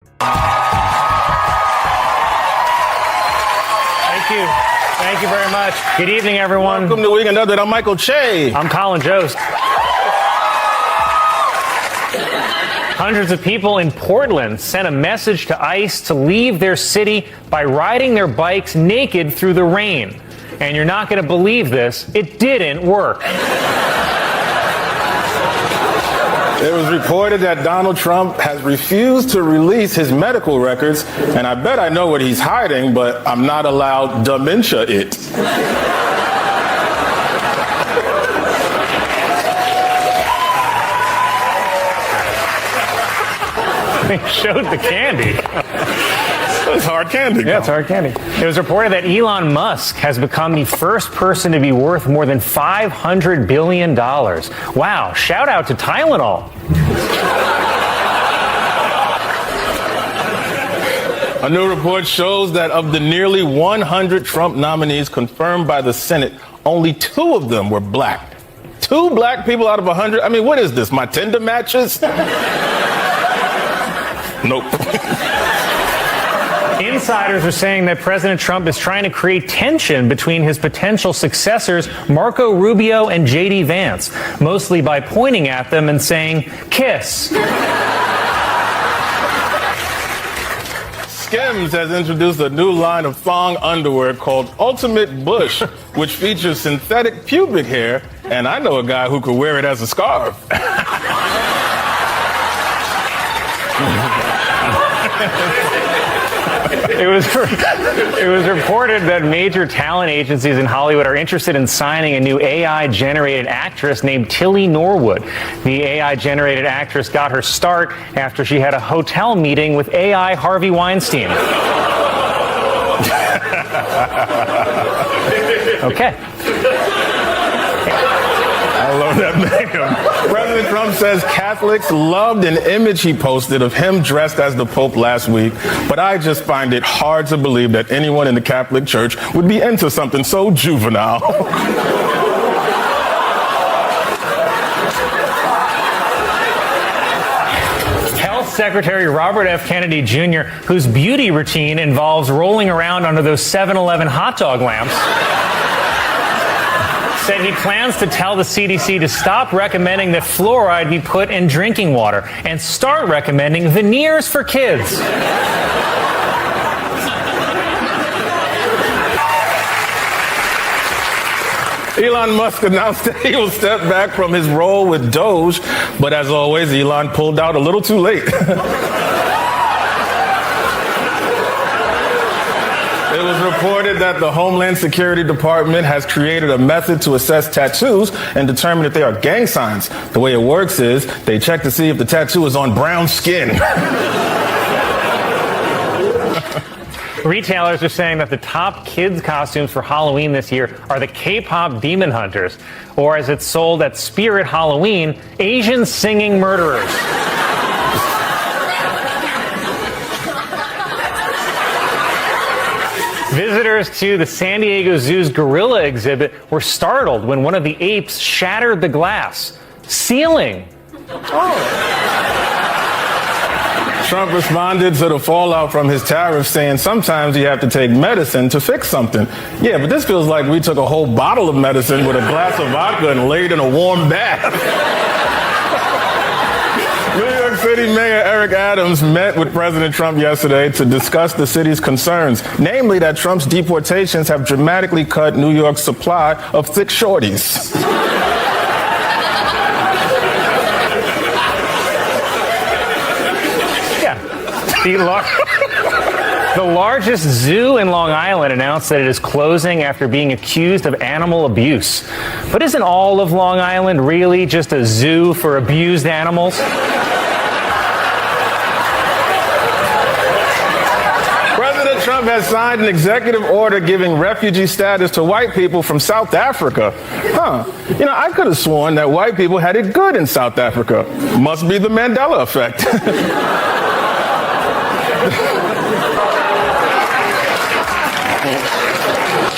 Thank you. Thank you very much. Good evening, everyone. Welcome to Weekend Update. I'm Michael Che. I'm Colin Jost. Hundreds of people in Portland sent a message to ICE to leave their city by riding their bikes naked through the rain. And you're not going to believe this, it didn't work. It was reported that Donald Trump has refused to release his medical records, and I bet I know what he's hiding, but I'm not allowed dementia it. They showed the candy. It's hard candy. Yeah, it's hard candy. It was reported that Elon Musk has become the first person to be worth more than $500 billion. Wow, shout out to Tylenol. A new report shows that of the nearly 100 Trump nominees confirmed by the Senate, only 2 of them were black. 2 black people out of 100? I mean, what is this, my Tinder matches? Nope. Insiders are saying that President Trump is trying to create tension between his potential successors, Marco Rubio and J.D. Vance, mostly by pointing at them and saying, "Kiss." Skims has introduced a new line of thong underwear called Ultimate Bush, which features synthetic pubic hair, and I know a guy who could wear it as a scarf. It was reported that major talent agencies in Hollywood are interested in signing a new AI-generated actress named Tilly Norwood. The AI-generated actress got her start after she had a hotel meeting with AI Harvey Weinstein. Okay. I love that name. President Trump says Catholics loved an image he posted of him dressed as the Pope last week, but I just find it hard to believe that anyone in the Catholic Church would be into something so juvenile. Health Secretary Robert F. Kennedy Jr., whose beauty routine involves rolling around under those 7-Eleven hot dog lamps, said he plans to tell the CDC to stop recommending that fluoride be put in drinking water and start recommending veneers for kids. Elon Musk announced that he will step back from his role with Doge, but as always, Elon pulled out a little too late. It was reported that the Homeland Security Department has created a method to assess tattoos and determine if they are gang signs. The way it works is they check to see if the tattoo is on brown skin. Retailers are saying that the top kids' costumes for Halloween this year are the K-pop Demon Hunters, or as it's sold at Spirit Halloween, Asian singing murderers. Visitors to the San Diego Zoo's gorilla exhibit were startled when one of the apes shattered the glass ceiling. Trump responded to the fallout from his tariffs, saying sometimes you have to take medicine to fix something. Yeah, but this feels like we took a whole bottle of medicine with a glass of vodka and laid in a warm bath. New York City Mayor Eric Adams met with President Trump yesterday to discuss the city's concerns, namely that Trump's deportations have dramatically cut New York's supply of thick shorties. The largest zoo in Long Island announced that it is closing after being accused of animal abuse. But isn't all of Long Island really just a zoo for abused animals? President Trump has signed an executive order giving refugee status to white people from South Africa. You know, I could have sworn that white people had it good in South Africa. Must be the Mandela effect.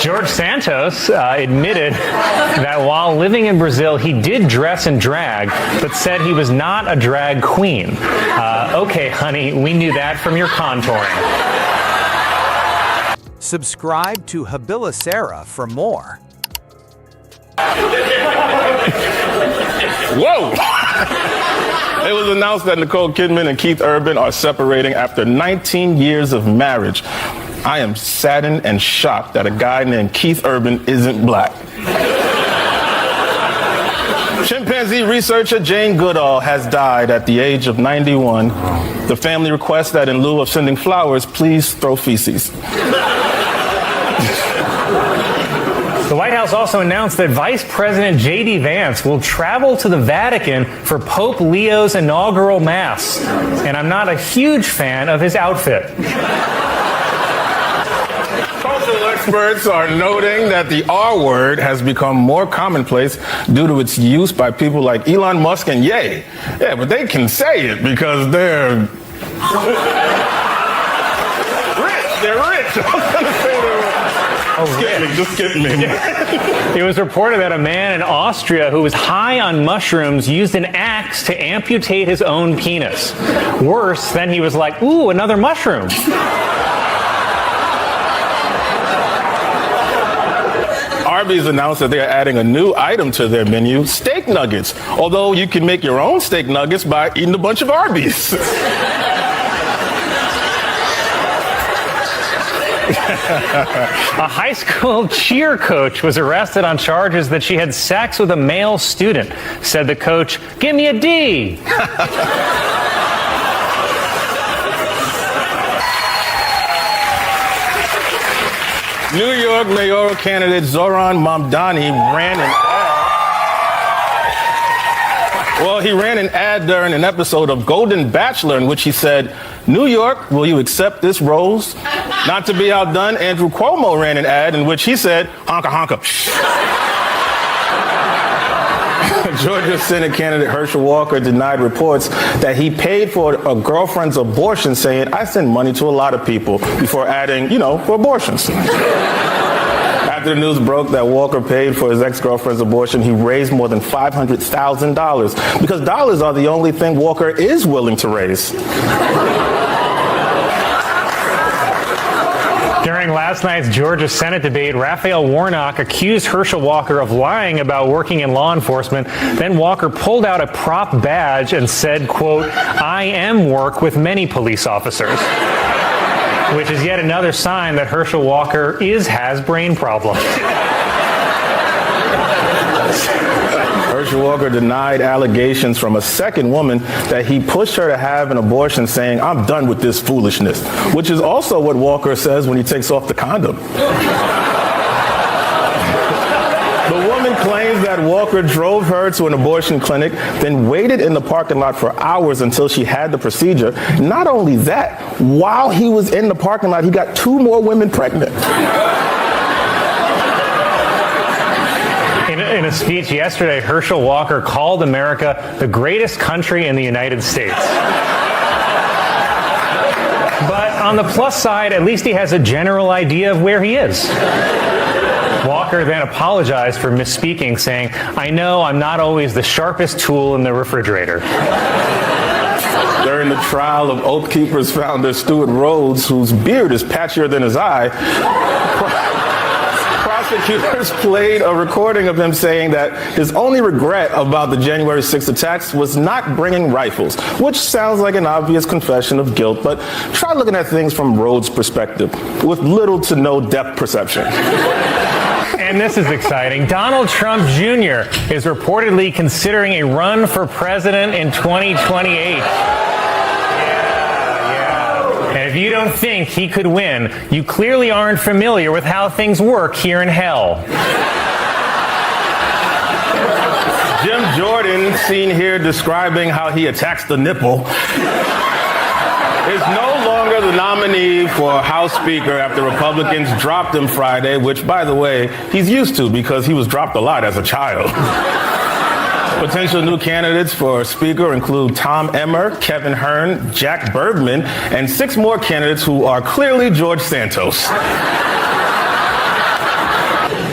George Santos admitted that while living in Brazil, he did dress in drag, but said he was not a drag queen. Okay, honey, we knew that from your contouring. Subscribe to Habilisera for more. Whoa! It was announced that Nicole Kidman and Keith Urban are separating after 19 years of marriage. I am saddened and shocked that a guy named Keith Urban isn't black. Chimpanzee researcher Jane Goodall has died at the age of 91. The family requests that in lieu of sending flowers, please throw feces. The White House also announced that Vice President J.D. Vance will travel to the Vatican for Pope Leo's inaugural Mass. And I'm not a huge fan of his outfit. Cultural experts are noting that the R word has become more commonplace due to its use by people like Elon Musk and Ye. Yeah, but they can say it because they're rich. They're rich. I was going to say they're rich. Just kidding me. It was reported that a man in Austria who was high on mushrooms used an axe to amputate his own penis. Worse, then he was like, ooh, another mushroom. Arby's announced that they are adding a new item to their menu, steak nuggets. Although you can make your own steak nuggets by eating a bunch of Arby's. A high school cheer coach was arrested on charges that she had sex with a male student. Said the coach, "Give me a D." New York mayoral candidate Zohran Mamdani ran an ad. Well, he ran an ad during an episode of Golden Bachelor in which he said, "New York, will you accept this rose?" Not to be outdone, Andrew Cuomo ran an ad in which he said, "Honka honka." Georgia Senate candidate Herschel Walker denied reports that he paid for a girlfriend's abortion, saying, "I send money to a lot of people," before adding, for abortions. After the news broke that Walker paid for his ex-girlfriend's abortion, he raised more than $500,000 because dollars are the only thing Walker is willing to raise. During last night's Georgia Senate debate, Raphael Warnock accused Herschel Walker of lying about working in law enforcement. Then Walker pulled out a prop badge and said, quote, "I am work with many police officers," which is yet another sign that Herschel Walker has brain problems. Herschel Walker denied allegations from a second woman that he pushed her to have an abortion, saying, "I'm done with this foolishness," which is also what Walker says when he takes off the condom. The woman claims that Walker drove her to an abortion clinic, then waited in the parking lot for hours until she had the procedure. Not only that, while he was in the parking lot, he got 2 more women pregnant. In a speech yesterday, Herschel Walker called America the greatest country in the United States. But on the plus side, at least he has a general idea of where he is. Walker then apologized for misspeaking, saying, "I know I'm not always the sharpest tool in the refrigerator." During the trial of Oath Keepers founder Stuart Rhodes, whose beard is patchier than his eye, prosecutors played a recording of him saying that his only regret about the January 6th attacks was not bringing rifles, which sounds like an obvious confession of guilt, but try looking at things from Rhodes' perspective, with little to no depth perception. And this is exciting. Donald Trump Jr. is reportedly considering a run for president in 2028. If you don't think he could win, you clearly aren't familiar with how things work here in hell. Jim Jordan, seen here describing how he attacks the nipple, is no longer the nominee for House Speaker after Republicans dropped him Friday, which, by the way, he's used to because he was dropped a lot as a child. Potential new candidates for Speaker include Tom Emmer, Kevin Hern, Jack Bergman, and 6 more candidates who are clearly George Santos.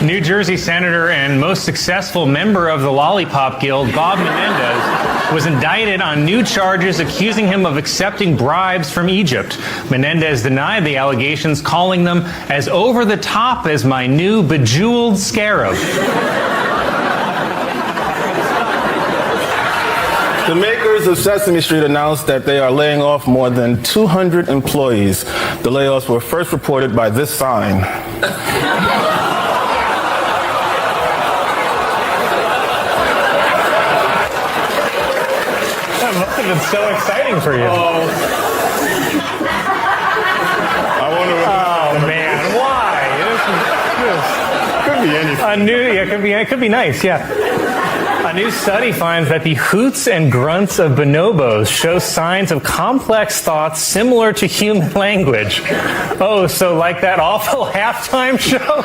New Jersey Senator and most successful member of the Lollipop Guild, Bob Menendez, was indicted on new charges accusing him of accepting bribes from Egypt. Menendez denied the allegations, calling them as over the top as my new bejeweled scarab. The makers of Sesame Street announced that they are laying off more than 200 employees. The layoffs were first reported by this sign. That must have been so exciting for you. I wonder what Oh man, why? could be anything. It could be nice, yeah. A new study finds that the hoots and grunts of bonobos show signs of complex thoughts similar to human language. Oh, so like that awful halftime show?